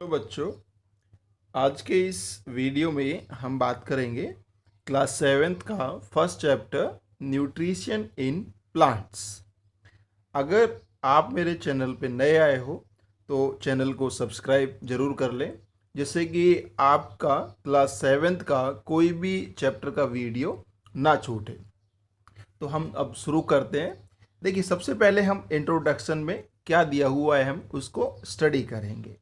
तो बच्चों, आज के इस वीडियो में हम बात करेंगे क्लास सेवेंथ का first chapter nutrition in plants. अगर आप मेरे चैनल पे नए आए हो तो चैनल को सब्सक्राइब जरूर कर लें, जिससे कि आपका क्लास सेवेंथ का कोई भी चैप्टर का वीडियो ना छूटे। तो हम अब शुरू करते हैं। देखिए, सबसे पहले हम इंट्रोडक्शन में क्या दिया हुआ है हम उसको स्टडी करेंगे।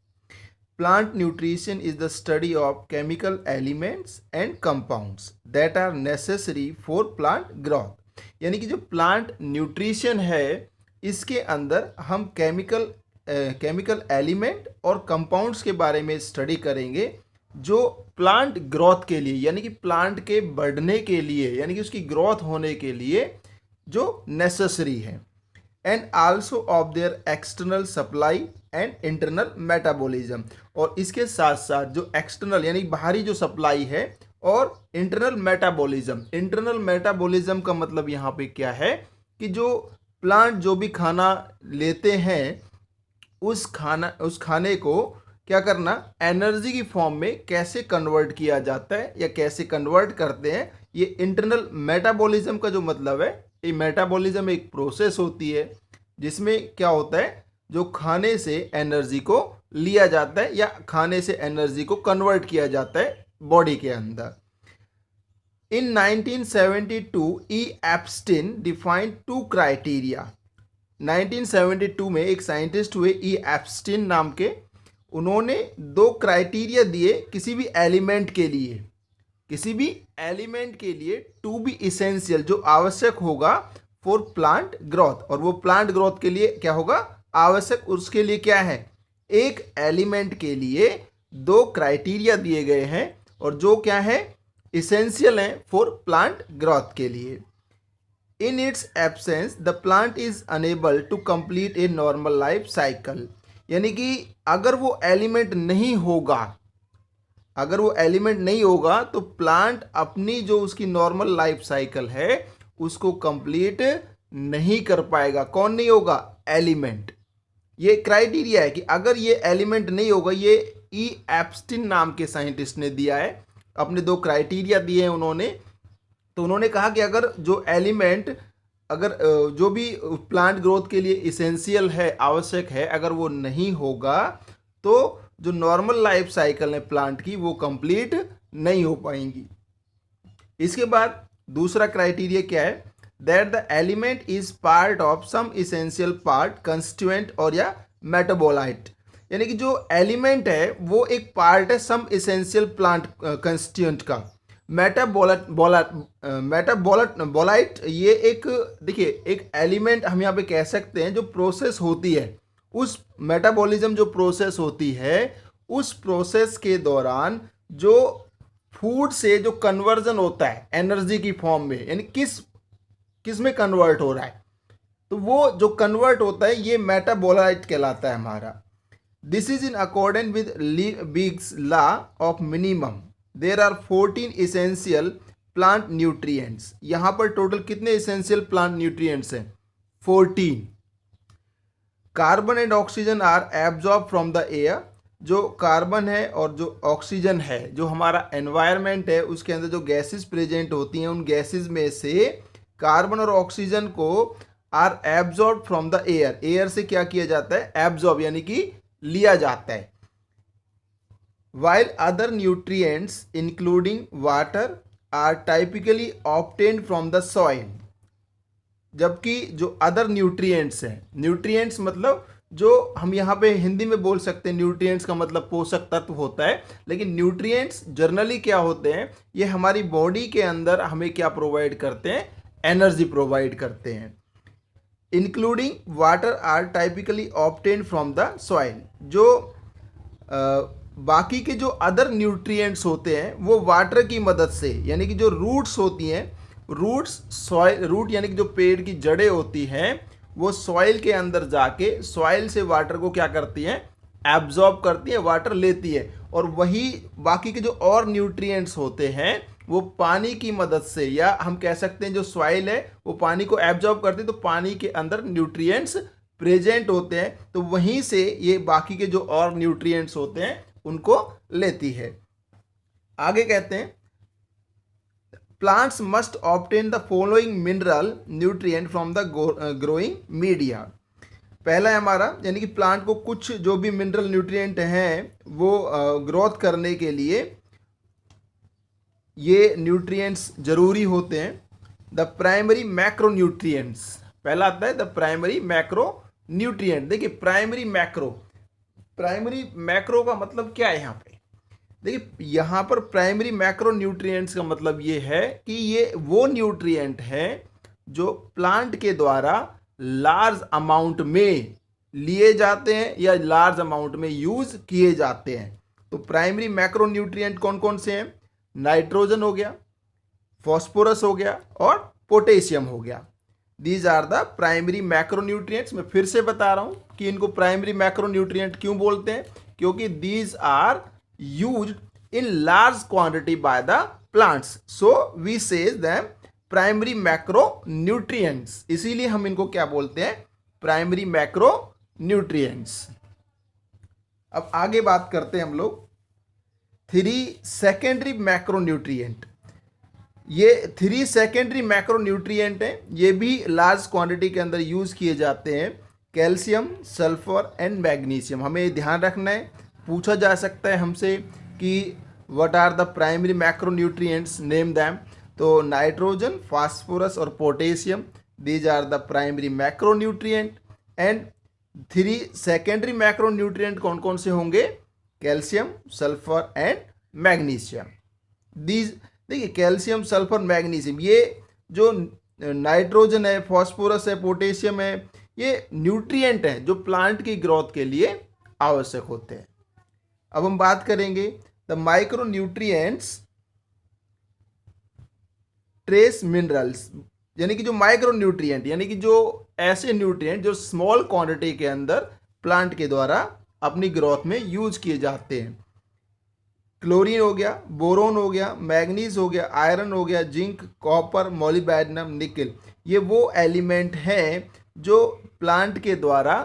Plant nutrition is the study of chemical elements and compounds that are necessary for plant growth। यानी कि जो प्लांट न्यूट्रिशन है, इसके अंदर हम केमिकल एलिमेंट और कंपाउंड्स के बारे में स्टडी करेंगे जो प्लांट ग्रोथ के लिए, यानी कि प्लांट के बढ़ने के लिए, यानी कि उसकी ग्रोथ होने के लिए जो नेसेसरी है, and also of their external supply and internal metabolism. और इसके साथ साथ जो एक्सटर्नल यानी बाहरी जो सप्लाई है और इंटरनल मेटाबॉलिज्म का मतलब यहाँ पे क्या है कि जो प्लांट जो भी खाना लेते हैं उस खाने को क्या करना, एनर्जी की फॉर्म में कैसे कन्वर्ट किया जाता है या कैसे कन्वर्ट करते हैं। ये इंटरनल मेटाबॉलिज्म का जो मतलब है, ये मेटाबॉलिज्म एक प्रोसेस होती है जिसमें क्या होता है, जो खाने से एनर्जी को लिया जाता है या खाने से एनर्जी को कन्वर्ट किया जाता है बॉडी के अंदर। इन 1972 ई एप्स्टिन डिफाइंड टू क्राइटेरिया। 1972 में एक साइंटिस्ट हुए ई एप्स्टिन नाम के, उन्होंने दो क्राइटेरिया दिए किसी भी एलिमेंट के लिए टू बी इसेंशियल, जो आवश्यक होगा फॉर प्लांट ग्रोथ। और वो प्लांट ग्रोथ के लिए क्या होगा आवश्यक, उसके लिए क्या है, एक एलिमेंट के लिए दो क्राइटेरिया दिए गए हैं और जो क्या है, इसेंशियल है फॉर प्लांट ग्रोथ के लिए। In its absence the plant is unable to complete a normal life cycle. यानी कि अगर वो एलिमेंट नहीं होगा तो प्लांट अपनी जो उसकी नॉर्मल लाइफ साइकिल है उसको कंप्लीट नहीं कर पाएगा। कौन नहीं होगा, एलिमेंट। ये क्राइटेरिया है कि अगर ये एलिमेंट नहीं होगा, ये ई एप्स्टिन नाम के साइंटिस्ट ने दिया है, अपने दो क्राइटेरिया दिए हैं उन्होंने। तो उन्होंने कहा कि अगर जो एलिमेंट जो भी प्लांट ग्रोथ के लिए इसेंशियल है, आवश्यक है, अगर वो नहीं होगा तो जो नॉर्मल लाइफ साइकिल है प्लांट की वो कंप्लीट नहीं हो पाएंगी। इसके बाद दूसरा क्राइटेरिया क्या है, that the element is part of some essential part, constituent और या मेटाबोलाइट। यानी कि जो एलिमेंट है वो एक पार्ट है सम इसेंशियल प्लांट कंस्टिट्यूएंट का। मेटाबोलाइट ये एक, देखिए, एक एलिमेंट हम यहाँ पे कह सकते हैं जो प्रोसेस होती है, उस मेटाबॉलिज्म जो प्रोसेस होती है उस प्रोसेस के दौरान जो फूड से जो कन्वर्जन होता है एनर्जी की फॉर्म में, यानी किस में कन्वर्ट हो रहा है, तो वो जो कन्वर्ट होता है ये मेटाबोलाइट कहलाता है हमारा। This is in accordance with Biggs law of minimum. There are 14 essential plant nutrients. यहाँ पर टोटल कितने इसेंशियल प्लांट न्यूट्रिएंट्स हैं, 14। Carbon and oxygen are absorb from the air. जो कार्बन है और जो ऑक्सीजन है, जो हमारा एनवायरनमेंट है उसके अंदर जो गैसेस प्रेजेंट होती हैं, उन गैसेस में से कार्बन और ऑक्सीजन को are absorb from the air. Air से क्या किया जाता है, एब्जॉर्ब यानी कि लिया जाता है। while other nutrients including water are typically obtained from the soil। जबकि जो अदर न्यूट्रिएंट्स हैं, न्यूट्रिएंट्स मतलब जो हम यहाँ पे हिंदी में बोल सकते हैं, न्यूट्रिएंट्स का मतलब पोषक तत्व होता है, लेकिन न्यूट्रिएंट्स जनरली क्या होते हैं, ये हमारी बॉडी के अंदर हमें क्या प्रोवाइड करते हैं, एनर्जी प्रोवाइड करते हैं। Including water are typically obtained from the soil. जो बाकी के जो अदर न्यूट्रिएंट्स होते हैं वो वाटर की मदद से, यानी कि जो रूट्स होती हैं, रूट यानी कि जो पेड़ की जड़ें होती हैं वो सॉइल के अंदर जाके सॉइल से वाटर को क्या करती हैं, एब्जॉर्ब करती है, वाटर लेती है। और वही बाकी के जो और न्यूट्रिएंट्स होते हैं वो पानी की मदद से, या हम कह सकते हैं जो सॉइल है वो पानी को एब्जॉर्ब करती है, तो पानी के अंदर न्यूट्रिएंट्स प्रेजेंट होते हैं, तो वहीं से ये बाकी के जो और न्यूट्रिएंट्स होते हैं उनको लेती है। आगे कहते हैं plants must obtain the following mineral nutrient from the growing media. पहला है हमारा, यानी कि प्लांट को कुछ जो भी मिनरल न्यूट्रिएंट हैं वो ग्रोथ करने के लिए ये न्यूट्रिएंट्स जरूरी होते हैं। द प्राइमरी मैक्रो न्यूट्रिएंट्स, पहला आता है द प्राइमरी मैक्रो न्यूट्रिएंट। देखिए प्राइमरी मैक्रो का मतलब क्या है यहाँ पे? देखिए यहाँ पर प्राइमरी मैक्रो न्यूट्रिएंट्स का मतलब ये है कि ये वो न्यूट्रिएंट है जो प्लांट के द्वारा लार्ज अमाउंट में लिए जाते हैं या लार्ज अमाउंट में यूज किए जाते हैं। तो प्राइमरी मैक्रो न्यूट्रिएंट कौन कौन से हैं? नाइट्रोजन हो गया, फॉस्फोरस हो गया और पोटेशियम हो गया। These are the primary macro nutrients. मैं फिर से बता रहा हूं कि इनको प्राइमरी मैक्रो न्यूट्रिएंट क्यों बोलते हैं, क्योंकि these are used in large quantity by the plants, so we say them primary macronutrients। इसीलिए हम इनको क्या बोलते हैं? Primary macronutrients. अब आगे बात करते हैं हम लोग 3 सेकेंडरी मैक्रोन्यूट्रिएंट। ये 3 सेकेंडरी मैक्रोन्यूट्रिएंट हैं, ये भी लार्ज क्वांटिटी के अंदर यूज किए जाते हैं। Calcium, sulphur and magnesium. हमें ध्यान रखना है, पूछा जा सकता है हमसे कि what are the primary macronutrients, name them. तो नाइट्रोजन, फास्फोरस और potassium, these are the primary macronutrient. And 3 secondary macronutrient कौन कौन से होंगे? Calcium, sulphur and magnesium. These देखिए कैल्शियम, सल्फर, मैग्नीशियम, ये जो नाइट्रोजन है, फास्फोरस है, पोटेशियम है, ये न्यूट्रिएंट हैं जो प्लांट की ग्रोथ के लिए आवश्यक होते हैं। अब हम बात करेंगे the micro nutrients trace minerals, यानी कि जो माइक्रो न्यूट्रिएंट, यानी कि जो ऐसे न्यूट्रिएंट जो स्मॉल क्वांटिटी के अंदर प्लांट के द्वारा अपनी ग्रोथ में यूज किए जाते हैं। क्लोरीन हो गया, बोरोन हो गया, मैग्नीज हो गया, आयरन हो गया, जिंक, कॉपर, मोलिब्डेनम, निकल, ये वो एलिमेंट हैं जो प्लांट के द्वारा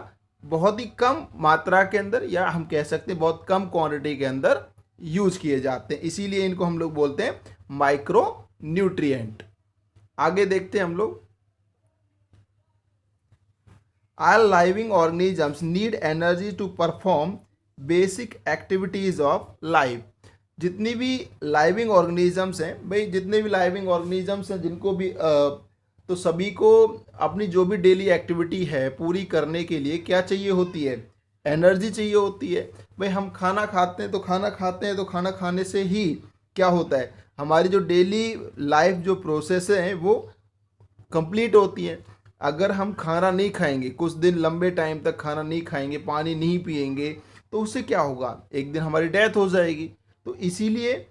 बहुत ही कम मात्रा के अंदर, या हम कह सकते हैं बहुत कम क्वांटिटी के अंदर यूज किए जाते हैं, इसीलिए इनको हम लोग बोलते हैं माइक्रो न्यूट्रिएंट। आगे देखते हैं हम लोग all living organisms need energy to perform basic activities of life. जितनी भी लाइविंग ऑर्गेनिजम्स हैं भाई, जितने भी लाइविंग ऑर्गेनिजम्स हैं जिनको भी तो सभी को अपनी जो भी डेली एक्टिविटी है पूरी करने के लिए क्या चाहिए होती है? एनर्जी चाहिए होती है। भाई हम खाना खाते हैं तो खाना खाने से ही क्या होता है? हमारी जो डेली लाइफ जो प्रोसेस है वो कंप्लीट होती है। अगर हम खाना नहीं खाएंगे, कुछ दिन लंबे टाइम तक खाना नहीं खाएंगे, पानी नहीं पिएंगे, तो उससे क्या होगा? एक दिन हमारी डेथ हो जाएगी। तो इसीलिए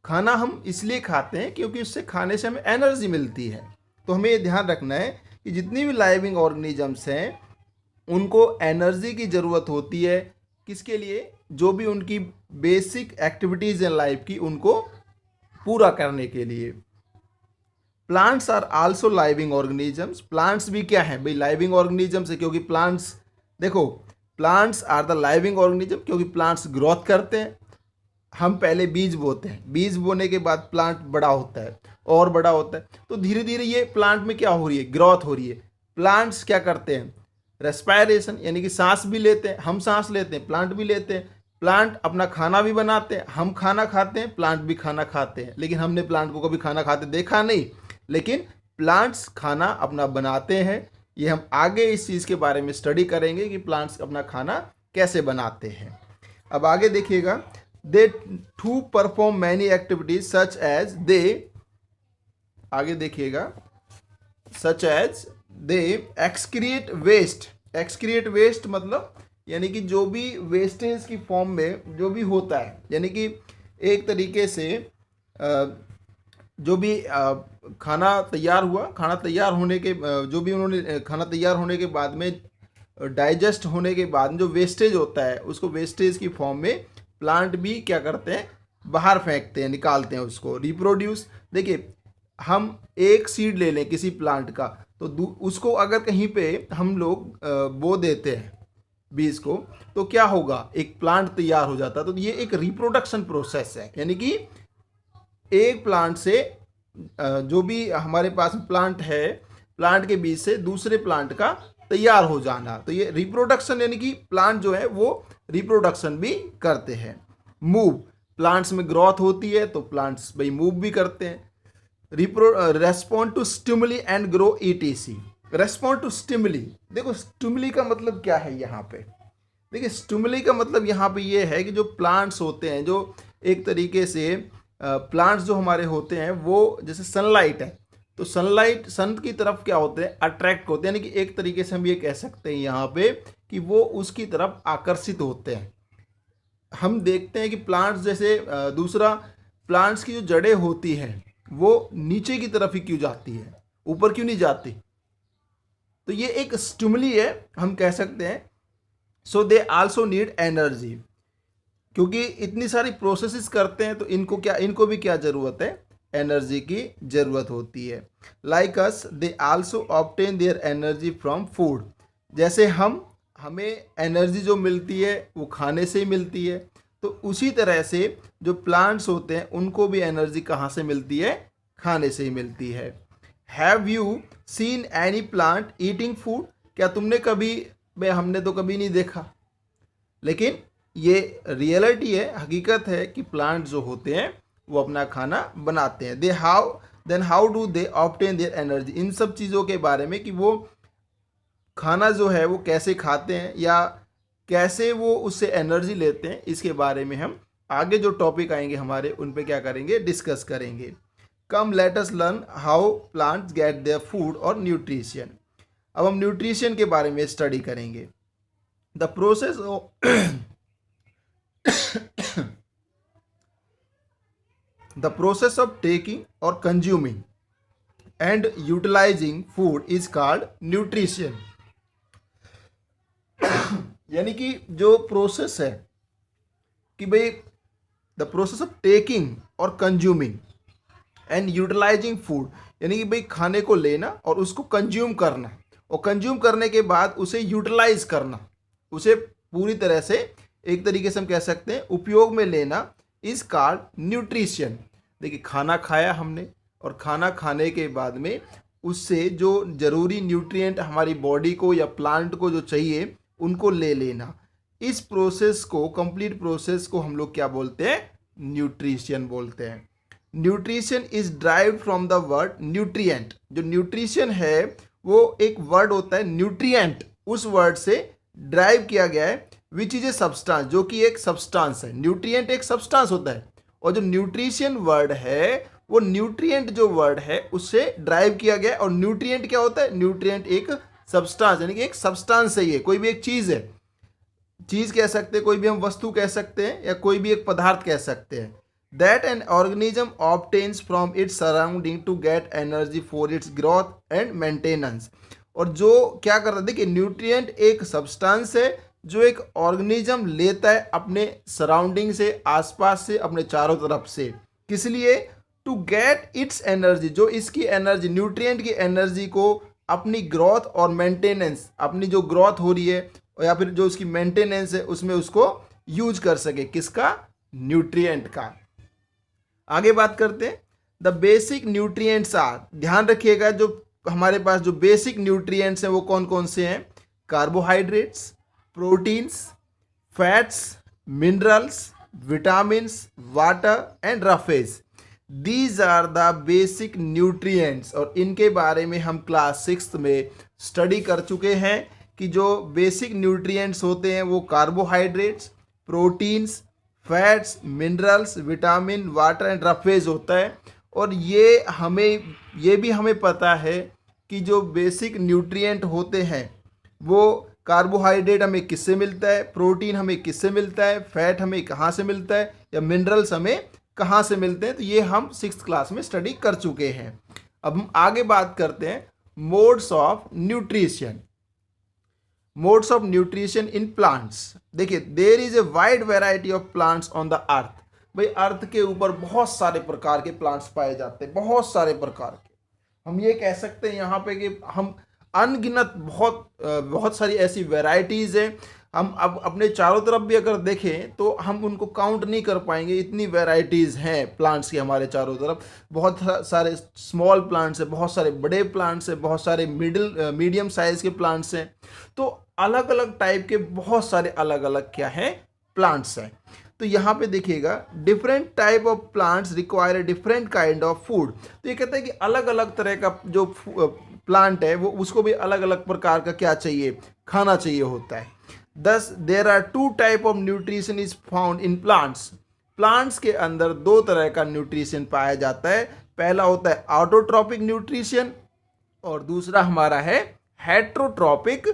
खाना हम इसलिए खाते हैं क्योंकि उससे खाने से हमें एनर्जी मिलती है। तो हमें ये ध्यान रखना है कि जितनी भी लाइविंग ऑर्गेनिजम्स हैं उनको एनर्जी की ज़रूरत होती है। किसके लिए? जो भी उनकी बेसिक एक्टिविटीज़ हैं लाइफ की, उनको पूरा करने के लिए। Plants are also living organisms. Plants भी क्या है भाई? लाइविंग ऑर्गेनिजम्स है, क्योंकि प्लांट्स, देखो plants are the living organism, क्योंकि प्लांट्स ग्रोथ करते हैं। हम पहले बीज बोते हैं, बीज बोने के बाद प्लांट बड़ा होता है और बड़ा होता है, तो धीरे धीरे ये प्लांट में क्या हो रही है? ग्रोथ हो रही है। प्लांट्स क्या करते हैं? रेस्पायरेशन, यानी कि सांस भी लेते हैं, हम सांस लेते हैं, प्लांट भी लेते हैं। प्लांट अपना खाना भी बनाते हैं, हम खाना खाते हैं, प्लांट भी खाना खाते हैं। लेकिन हमने प्लांट को कभी खाना खाते देखा नहीं, लेकिन प्लांट्स खाना अपना बनाते हैं। ये हम आगे इस चीज़ के बारे में स्टडी करेंगे कि प्लांट्स अपना खाना कैसे बनाते हैं। अब आगे देखिएगा, they to perform many activities such as they, आगे देखिएगा, such as they excrete waste. Excrete waste मतलब यानी कि जो भी वेस्टेज की फॉर्म में जो भी होता है, यानी कि एक तरीके से जो भी खाना तैयार हुआ, खाना तैयार होने के जो भी उन्होंने खाना तैयार होने के बाद में डाइजेस्ट होने के बाद जो वेस्टेज होता है, उसको वेस्टेज की फॉर्म में प्लांट भी क्या करते हैं? बाहर फेंकते हैं, निकालते हैं उसको। रिप्रोड्यूस, देखिए हम एक सीड ले लें किसी प्लांट का, तो उसको अगर कहीं पे हम लोग बो देते हैं बीज को, तो क्या होगा, एक प्लांट तैयार हो जाता है। तो ये एक रिप्रोडक्शन प्रोसेस है, यानी कि एक प्लांट से जो भी हमारे पास प्लांट है, प्लांट के बीज से दूसरे प्लांट का तैयार हो जाना। तो ये रिप्रोडक्शन, यानी कि प्लांट जो है वो रिप्रोडक्शन भी करते हैं। मूव, प्लांट्स में ग्रोथ होती है तो प्लांट्स भाई मूव भी करते हैं। Respond to stimuli and grow ETC. Respond to stimuli, देखो स्टिमुली का मतलब क्या है यहाँ पे। देखिए स्टिमुली का मतलब यहाँ पे ये है कि जो प्लांट्स होते हैं, जो एक तरीके से प्लांट्स जो हमारे होते हैं वो जैसे सनलाइट है, तो सनलाइट सन की तरफ क्या होते हैं, अट्रैक्ट होते हैं, यानी कि एक तरीके से हम ये कह सकते हैं यहाँ पे कि वो उसकी तरफ आकर्षित होते हैं। हम देखते हैं कि प्लांट्स जैसे दूसरा, प्लांट्स की जो जड़ें होती हैं वो नीचे की तरफ ही क्यों जाती है, ऊपर क्यों नहीं जाती। तो ये एक स्टिमुली है, हम कह सकते हैं। सो दे आल्सो नीड एनर्जी, क्योंकि इतनी सारी प्रोसेसेस करते हैं तो इनको भी क्या ज़रूरत है, एनर्जी की ज़रूरत होती है। Like us they also obtain their energy from food, जैसे हमें एनर्जी जो मिलती है वो खाने से ही मिलती है, तो उसी तरह से जो प्लांट्स होते हैं उनको भी एनर्जी कहाँ से मिलती है, खाने से ही मिलती है। Have you seen any plant eating food, क्या तुमने कभी, हमने तो कभी नहीं देखा, लेकिन ये रियलिटी है, हकीकत है कि प्लांट जो होते हैं वो अपना खाना बनाते हैं। Then how do they obtain their energy, इन सब चीज़ों के बारे में कि वो खाना जो है वो कैसे खाते हैं या कैसे वो उससे एनर्जी लेते हैं, इसके बारे में हम आगे जो टॉपिक आएंगे हमारे उन पे क्या करेंगे, डिस्कस करेंगे। Come let us learn how plants get their food और न्यूट्रिशन। अब हम न्यूट्रिशन के बारे में स्टडी करेंगे। The process The process of taking or consuming and utilizing food is called nutrition. यानी कि जो प्रोसेस है कि भाई द प्रोसेस ऑफ टेकिंग और कंज्यूमिंग एंड यूटिलाइजिंग फूड, यानी कि भाई खाने को लेना और उसको कंज्यूम करना, और कंज्यूम करने के बाद उसे यूटिलाइज करना, उसे पूरी तरह से एक तरीके से हम कह सकते हैं उपयोग में लेना, इज कॉल्ड न्यूट्रिशन। देखिए खाना खाया हमने और खाना खाने के बाद में उससे जो ज़रूरी न्यूट्रिएंट हमारी बॉडी को या प्लांट को जो चाहिए उनको ले लेना, इस प्रोसेस को, कंप्लीट प्रोसेस को हम लोग क्या बोलते हैं, न्यूट्रिशन बोलते हैं। Nutrition is derived from the word nutrient. जो न्यूट्रिशन है वो एक वर्ड होता है न्यूट्रिएंट, उस वर्ड से ड्राइव किया गया है, विच इज ए सब्सटेंस, जो कि एक सब्सटेंस है। न्यूट्रिएंट एक सब्सटेंस होता है, और जो न्यूट्रिशन वर्ड है वो न्यूट्रिएंट जो वर्ड है उससे ड्राइव किया गया है। और न्यूट्रिएंट क्या होता है, न्यूट्रिएंट एक सब्सटेंस, यानी कि एक सब्सटेंस है, ये कोई भी एक चीज़ है, चीज़ कह सकते हैं, कोई भी हम वस्तु कह सकते हैं, या कोई भी एक पदार्थ कह सकते हैं। That an organism obtains from its surrounding to get energy for its growth and maintenance. और जो क्या कर रहा है, देखिए न्यूट्रिएंट एक सब्सटेंस है जो एक ऑर्गेनिज्म लेता है अपने सराउंडिंग से, आसपास से, अपने चारों तरफ से, किस लिए, टू गेट इट्स एनर्जी, जो इसकी एनर्जी, न्यूट्रिएंट की एनर्जी को अपनी ग्रोथ और मेंटेनेंस, अपनी जो ग्रोथ हो रही है या फिर जो उसकी मेंटेनेंस है उसमें उसको यूज कर सके, किसका, न्यूट्रिएंट का। आगे बात करते हैं, द बेसिक न्यूट्रिएंट्स आर, ध्यान रखिएगा जो हमारे पास जो बेसिक न्यूट्रिएंट्स हैं वो कौन कौन से हैं, carbohydrates, proteins, fats, minerals, vitamins, water and roughage. These are the basic nutrients, और इनके बारे में हम क्लास 6 में स्टडी कर चुके हैं कि जो बेसिक न्यूट्रिएंट्स होते हैं वो carbohydrates, proteins, fats, minerals, vitamin, water and roughage होता है। और ये भी हमें पता है कि जो बेसिक न्यूट्रिएंट होते हैं वो कार्बोहाइड्रेट हमें किससे मिलता है, प्रोटीन हमें किससे मिलता है, फैट हमें कहाँ से मिलता है, या मिनरल्स हमें कहाँ से मिलते हैं, तो ये हम 6th क्लास में स्टडी कर चुके हैं। अब हम आगे बात करते हैं modes of nutrition. Modes of nutrition in plants. देखिए there is a wide variety of plants on the earth. भाई अर्थ के ऊपर बहुत सारे प्रकार के प्लांट्स पाए जाते हैं, बहुत सारे प्रकार के। हम ये कह सकते हैं यहाँ पे कि हम अनगिनत बहुत सारी ऐसी वैरायटीज़ हैं। हम अब अपने चारों तरफ भी अगर देखें तो हम उनको काउंट नहीं कर पाएंगे, इतनी वैरायटीज़ हैं प्लांट्स की हमारे चारों तरफ। बहुत सारे स्मॉल प्लांट्स हैं, बहुत सारे बड़े प्लांट्स हैं, बहुत सारे मीडियम साइज़ के प्लांट्स हैं। तो अलग अलग टाइप के बहुत सारे अलग अलग क्या हैं, प्लांट्स हैं। तो यहाँ पे देखिएगा, different type of plants require different kind of food. तो ये कहता है कि अलग अलग तरह का जो प्लांट है वो उसको भी अलग अलग प्रकार का क्या चाहिए, खाना चाहिए होता है। Thus there are two type of nutrition is found in plants. Plants के अंदर दो तरह का न्यूट्रिशन पाया जाता है। पहला होता है ऑटोट्रॉपिक न्यूट्रिशन और दूसरा हमारा है हेट्रोट्रॉपिक